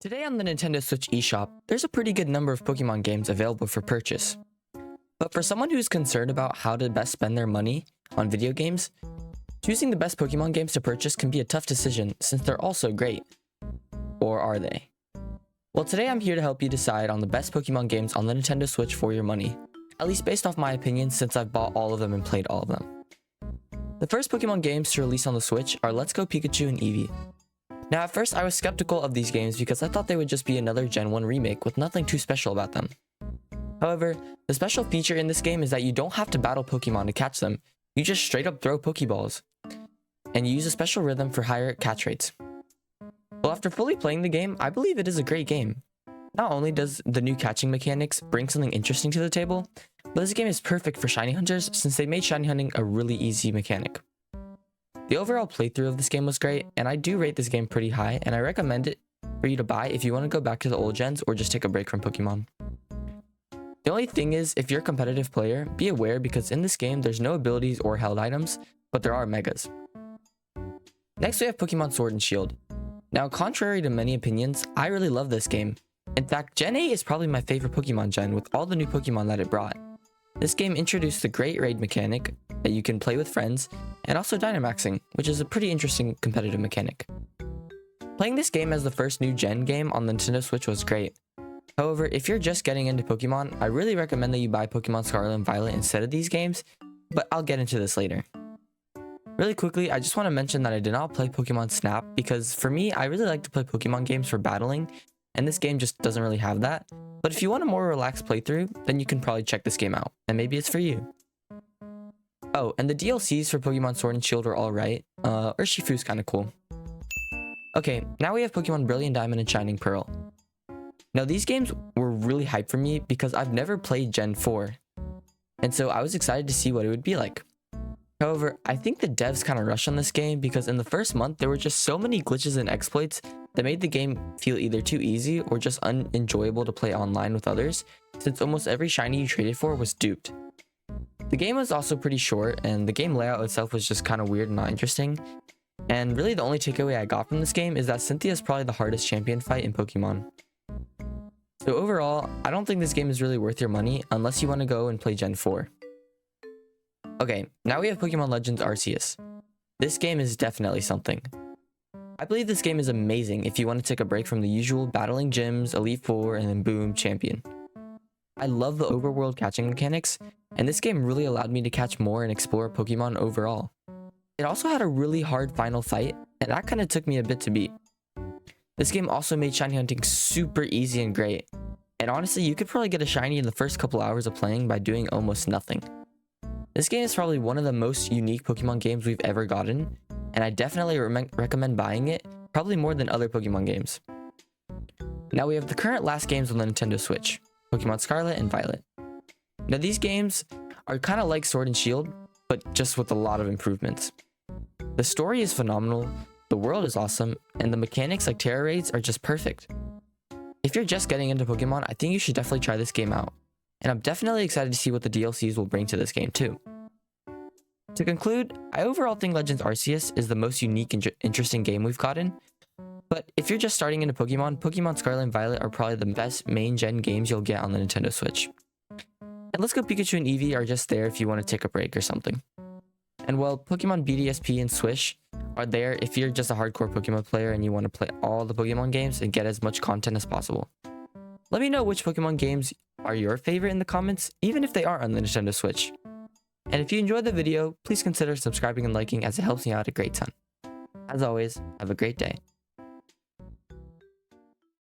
Today on the Nintendo Switch eShop, there's a pretty good number of Pokemon games available for purchase. But for someone who's concerned about how to best spend their money on video games, choosing the best Pokemon games to purchase can be a tough decision since they're all so great. Or are they? Well, today I'm here to help you decide on the best Pokemon games on the Nintendo Switch for your money, at least based off my opinion since I've bought all of them and played all of them. The first Pokemon games to release on the Switch are Let's Go Pikachu and Eevee. Now at first I was skeptical of these games because I thought they would just be another Gen 1 remake with nothing too special about them. However, the special feature in this game is that you don't have to battle Pokemon to catch them, you just straight up throw Pokeballs. And you use a special rhythm for higher catch rates. Well, after fully playing the game, I believe it is a great game. Not only does the new catching mechanics bring something interesting to the table, but this game is perfect for shiny hunters since they made shiny hunting a really easy mechanic. The overall playthrough of this game was great, and I do rate this game pretty high, and I recommend it for you to buy if you want to go back to the old gens or just take a break from Pokemon. The only thing is, if you're a competitive player, be aware because in this game there's no abilities or held items, but there are megas. Next we have Pokemon Sword and Shield. Now contrary to many opinions, I really love this game. In fact, Gen 8 is probably my favorite Pokemon gen with all the new Pokemon that it brought. This game introduced the great raid mechanic that you can play with friends, and also Dynamaxing, which is a pretty interesting competitive mechanic. Playing this game as the first new gen game on the Nintendo Switch was great. However, if you're just getting into Pokemon, I really recommend that you buy Pokemon Scarlet and Violet instead of these games, but I'll get into this later. Really quickly, I just want to mention that I did not play Pokemon Snap because for me, I really like to play Pokemon games for battling, and this game just doesn't really have that. But if you want a more relaxed playthrough, then you can probably check this game out, and maybe it's for you. Oh, and the DLCs for Pokemon Sword and Shield are alright. Urshifu's kinda cool. Okay, now we have Pokemon Brilliant Diamond and Shining Pearl. Now these games were really hyped for me because I've never played Gen 4, and so I was excited to see what it would be like. However, I think the devs kinda rushed on this game because in the first month there were just so many glitches and exploits that made the game feel either too easy or just unenjoyable to play online with others, since almost every shiny you traded for was duped. The game was also pretty short, and the game layout itself was just kind of weird and not interesting. And really the only takeaway I got from this game is that Cynthia is probably the hardest champion fight in Pokemon. So overall, I don't think this game is really worth your money unless you want to go and play Gen 4. Okay, now we have Pokemon Legends Arceus. This game is definitely something. I believe this game is amazing if you want to take a break from the usual battling gyms, Elite Four, and then boom, champion. I love the overworld catching mechanics, and this game really allowed me to catch more and explore Pokemon overall. It also had a really hard final fight, and that kind of took me a bit to beat. This game also made shiny hunting super easy and great, and honestly you could probably get a shiny in the first couple hours of playing by doing almost nothing. This game is probably one of the most unique Pokemon games we've ever gotten, and I definitely recommend buying it, probably more than other Pokemon games. Now we have the current last games on the Nintendo Switch, Pokemon Scarlet and Violet. Now these games are kind of like Sword and Shield, but just with a lot of improvements. The story is phenomenal, the world is awesome, and the mechanics like Terra Raids are just perfect. If you're just getting into Pokemon, I think you should definitely try this game out. And I'm definitely excited to see what the DLCs will bring to this game too. To conclude, I overall think Legends Arceus is the most unique and interesting game we've gotten. But if you're just starting into Pokemon, Pokemon Scarlet and Violet are probably the best main gen games you'll get on the Nintendo Switch. And Let's Go Pikachu and Eevee are just there if you want to take a break or something. And well, Pokemon BDSP and Swish are there if you're just a hardcore Pokemon player and you want to play all the Pokemon games and get as much content as possible. Let me know which Pokemon games are your favorite in the comments, even if they aren't on the Nintendo Switch. And if you enjoyed the video, please consider subscribing and liking as it helps me out a great ton. As always, have a great day.